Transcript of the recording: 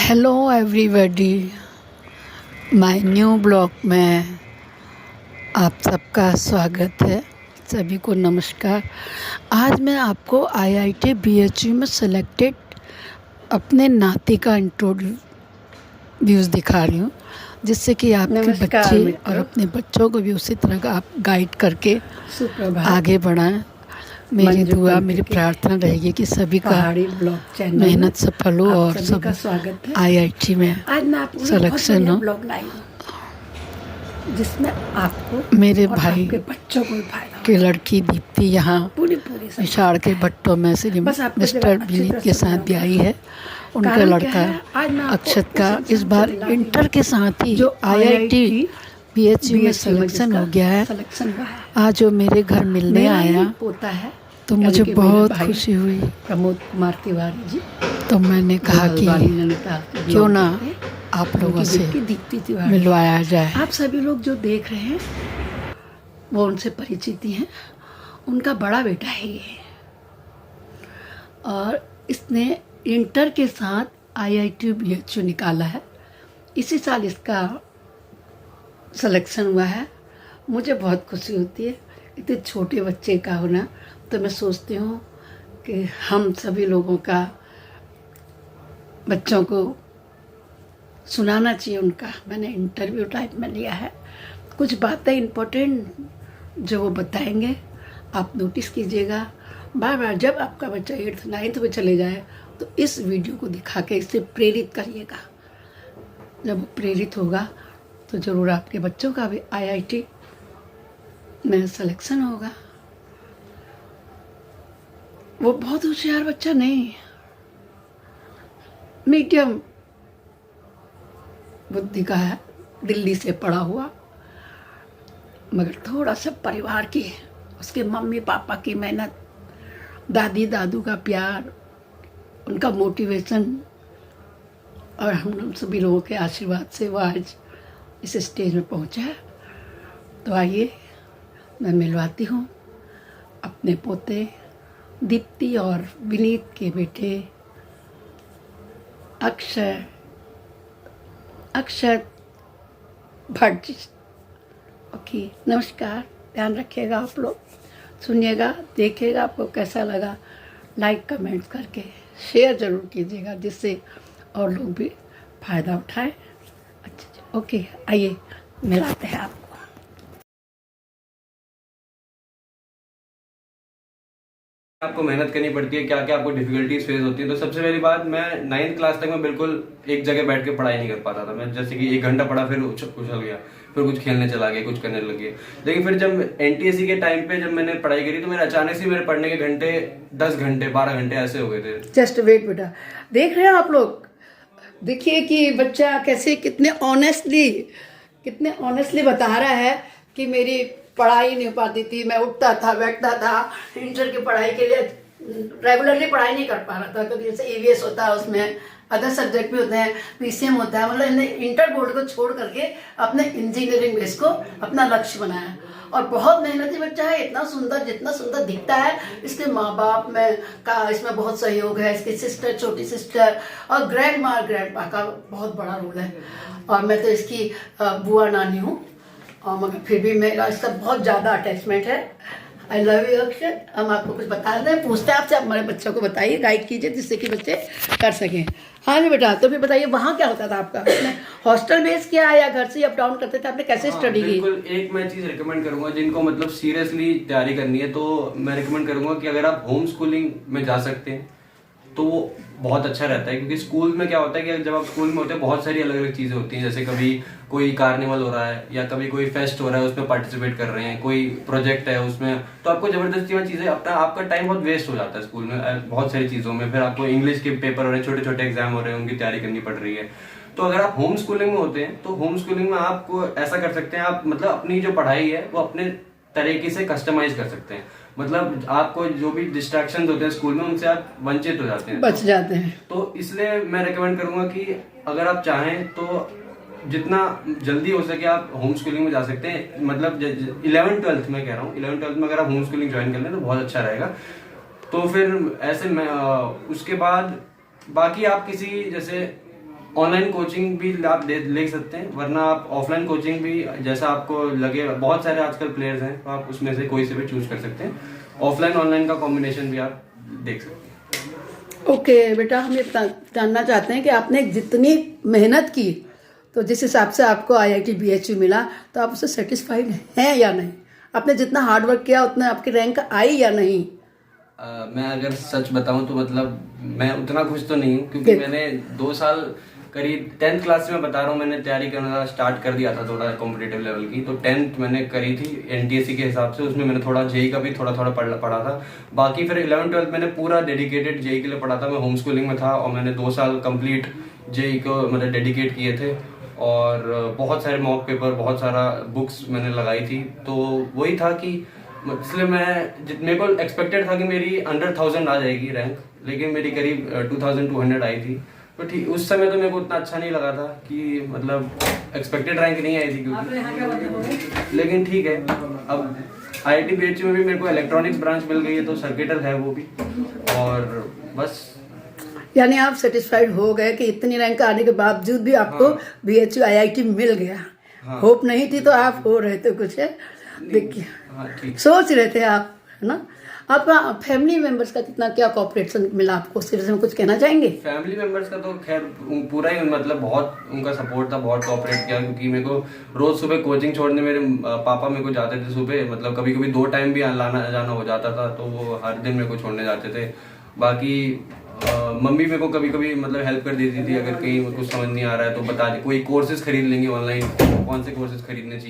Hello everybody, my new blog में आप सबका स्वागत है। सभी को नमस्कार। आज मैं आपको आईआईटी बीएचयू में सेलेक्टेड अपने नाती का इंट्रोड्यूस दिखा रही हूँ, जिससे कि आपके बच्चे और अपने बच्चों को भी उसी तरह का आप गाइड करके आगे बढ़ाएं। मेरी दुआ, मेरी प्रार्थना रहेगी कि सभी का मेहनत सफल हो और सब आईआईटी में सिलेक्शन हो। जिसमें आपको मेरे और भाई आपके बच्चों को भी फायदा की लड़की दीप्ति यहाँ पूरी विशाड़ के भट्टों में से मिस्टर विनीत के साथ भी आई है। उनका लड़का अक्षत का इस बार इंटर के साथ ही जो आईआईटी बीएचयू में सिलेक्शन हो गया है। आज वो मेरे घर मिलने आया पोता है तो मुझे बहुत खुशी हुई। प्रमोद कुमार तिवारी जी, तो मैंने कहा कि क्यों ना आप लोगों से दीप्ति तिवारी मिलवाया जाए। आप सभी लोग जो देख रहे हैं वो उनसे परिचित ही हैं। उनका बड़ा बेटा है ये, और इसने इंटर के साथ आईआईटी बीएचयू निकाला है। इसी साल इसका सिलेक्शन हुआ है। मुझे बहुत खुशी होती है इतने छोटे बच्चे का होना। तो मैं सोचती हूँ कि हम सभी लोगों का बच्चों को सुनाना चाहिए उनका। मैंने इंटरव्यू टाइप में लिया है, कुछ बातें इम्पोर्टेंट जो वो बताएंगे आप नोटिस कीजिएगा। बार बार जब आपका बच्चा 8th 9th में चले जाए तो इस वीडियो को दिखा के इससे प्रेरित करिएगा। जब वो प्रेरित होगा तो ज़रूर आपके बच्चों का भी आईआईटी में सिलेक्शन होगा। वो बहुत होशियार बच्चा नहीं, मीडियम बुद्धि का है, दिल्ली से पढ़ा हुआ, मगर थोड़ा सा परिवार की, उसके मम्मी पापा की मेहनत, दादी दादू का प्यार, उनका मोटिवेशन और हम सभी लोगों के आशीर्वाद से वो आज इस स्टेज में पहुंचा है। तो आइए मैं मिलवाती हूँ अपने पोते दीप्ति और विनीत के बेटे अक्षत भट्ट जी। ओके, नमस्कार। ध्यान रखिएगा, आप लोग सुनिएगा, देखिएगा। आपको कैसा लगा लाइक कमेंट करके शेयर ज़रूर कीजिएगा, जिससे और लोग भी फ़ायदा उठाएं। अच्छा, ओके, आइए मिलाते हैं आपको। आपको मेहनत करनी पड़ती है, क्या क्या आपको डिफिकल्टीज फेस होती है। तो सबसे पहली बात, मैं 9th क्लास तक मैं बिल्कुल एक जगह बैठ के पढ़ाई नहीं कर पाता था। मैं जैसे कि 1 घंटा पढ़ा, फिर उछल गया, फिर कुछ खेलने चला गया, कुछ करने लग गया। लेकिन फिर जब एनटीएससी के टाइम पे जब मैंने पढ़ाई करी तो मेरे अचानक से मेरे पढ़ने के घंटे 10 घंटे 12 घंटे ऐसे हो गए थे। जस्ट वेट बेटा, देख रहे हैं आप लोग, देखिए कि बच्चा कैसे कितने ऑनेस्टली बता रहा है कि मेरी पढ़ाई नहीं हो पाती थी। मैं उठता था, बैठता था, इंटर की पढ़ाई के लिए रेगुलरली पढ़ाई नहीं कर पा रहा था, क्योंकि जैसे ईवीएस होता है, उसमें अदर सब्जेक्ट भी होते हैं, पीसीएम होता है। मतलब इंटर बोर्ड को छोड़ करके अपने इंजीनियरिंग बेस को अपना लक्ष्य बनाया। और बहुत मेहनती बच्चा है, इतना सुंदर, जितना सुंदर दिखता है। इसके माँ बाप में का इसमें बहुत सहयोग है, इसकी सिस्टर, छोटी सिस्टर और ग्रैंड पा का बहुत बड़ा रोल है। और मैं तो इसकी बुआ नानी हूँ, और मगर फिर भी मेरा इसका बहुत ज़्यादा अटैचमेंट है। आई लव यू अक्षर। हम आपको कुछ बता दें, पूछते हैं आपसे, आप हमारे बच्चों को बताइए, गाइड कीजिए, जिससे कि बच्चे कर सकें। हाँ जी बेटा, तो फिर बताइए वहाँ क्या होता था आपका? आपने हॉस्टल बेस किया या घर से अप डाउन करते थे? आपने कैसे स्टडी की? बिल्कुल, एक मैं चीज़ रिकमेंड करूंगा जिनको मतलब सीरियसली तैयारी करनी है, तो मैं रिकमेंड करूंगा कि अगर आप होम स्कूलिंग में जा सकते हैं तो वो बहुत अच्छा रहता है। क्योंकि स्कूल में क्या होता है कि जब आप स्कूल में होते हैं बहुत सारी अलग अलग चीज़ें होती हैं। जैसे कभी कोई कार्निवल हो रहा है या कभी कोई फेस्ट हो रहा है, उसमें पार्टिसिपेट कर रहे हैं, कोई प्रोजेक्ट है उसमें, तो आपको जबरदस्ती में चीज़ें आपका टाइम बहुत वेस्ट हो जाता है स्कूल में बहुत सारी चीज़ों में। फिर आपको इंग्लिश के पेपर हो रहे हैं, छोटे छोटे एग्जाम हो रहे हैं, उनकी तैयारी करनी पड़ रही है। तो अगर आप होम स्कूलिंग में होते हैं तो होम स्कूलिंग में आपको ऐसा कर सकते हैं, आप मतलब अपनी जो पढ़ाई है वो अपने तरीके से कस्टमाइज कर सकते हैं। मतलब आपको जो भी डिस्ट्रैक्शन होते हैं स्कूल में, उनसे आप वंचित हो जाते हैं, बच जाते हैं। तो इसलिए मैं रिकमेंड करूंगा कि अगर आप चाहें तो जितना जल्दी हो सके आप होम स्कूलिंग में जा सकते हैं। मतलब 11th 12th में कह रहा हूँ, 11th 12th में अगर आप होम स्कूलिंग ज्वाइन कर लें तो बहुत अच्छा रहेगा। तो फिर ऐसे मैं उसके बाद बाकी आप किसी जैसे ऑनलाइन कोचिंग भी आप ले सकते हैं, वरना आप ऑफलाइन कोचिंग भी जैसा आपको लगे, बहुत सारे आजकल प्लेयर्स हैं तो आप उसमें से कोई से भी चूज कर सकते हैं। ऑफलाइन ऑनलाइन का कॉम्बिनेशन भी आप देख सकते हैं। ओके बेटा, हम ये जानना चाहते हैं कि आपने जितनी मेहनत की, तो जिस हिसाब से आपको IIT BHU मिला, तो आप उससे सेटिस्फाइड हैं या नहीं? आपने जितना हार्ड वर्क किया उतना आपकी रैंक आई या नहीं? मैं अगर सच बताऊं तो मतलब मैं उतना खुश तो नहीं हूँ, क्योंकि मैंने 2 साल करीब 10th क्लास से मैं बता रहा हूँ, मैंने तैयारी करना स्टार्ट कर दिया था थोड़ा कॉम्पिटिटिव लेवल की। तो 10th मैंने करी थी NTSC के हिसाब से, उसमें मैंने थोड़ा JEE का भी थोड़ा थोड़ा पढ़ा था। बाकी फिर 11th 12th मैंने पूरा डेडिकेटेड JEE के लिए पढ़ा था। मैं होम स्कूलिंग में था और मैंने 2 साल कंप्लीट JEE को मतलब डेडिकेट किए थे, और बहुत सारे मॉक पेपर, बहुत सारा बुक्स मैंने लगाई थी। तो वही था कि इसलिए मेरे को एक्सपेक्टेड था कि मेरी अंडर 1000 आ जाएगी रैंक, लेकिन मेरी करीब 2200 आई थी। तो ठीक उस समय तो मेरे को उतना अच्छा नहीं लगा था कि मतलब एक्सपेक्टेड रैंक नहीं आई थी क्योंकि, लेकिन ठीक है। अब IIT BHU में भी मेरे को इलेक्ट्रॉनिक्स ब्रांच मिल गई है, तो सर्किटर है वो भी, और बस। यानी आप सेटिस्फाइड हो गए कि इतनी रैंक आने के बावजूद भी आपको BHU IIT मिल गया। होप नहीं थी तो आप हो रहे थे कुछ, है देखिए, सोच रहे थे आप, है ना? आपका फैमिली मेंबर्स का कितना क्या कोऑपरेशन मिला आपको, उसके विषय में कुछ कहना चाहेंगे? फैमिली मेंबर्स का तो खैर पूरा ही मतलब बहुत उनका सपोर्ट था, बहुत कोऑपरेट किया, क्योंकि मेरे को रोज सुबह कोचिंग छोड़ने मेरे पापा मेरे को जाते थे सुबह, मतलब कभी कभी 2 टाइम भी लाना जाना हो जाता था, तो वो हर दिन मेरे को छोड़ने जाते थे। बाकी मम्मी मेरे को कभी कभी मतलब हेल्प कर देती थी, अगर कहीं कुछ समझ नहीं आ रहा है तो बता दी, कोई कोर्सेज खरीद लेंगे ऑनलाइन, कौन से कोर्सेज खरीदने चाहिए।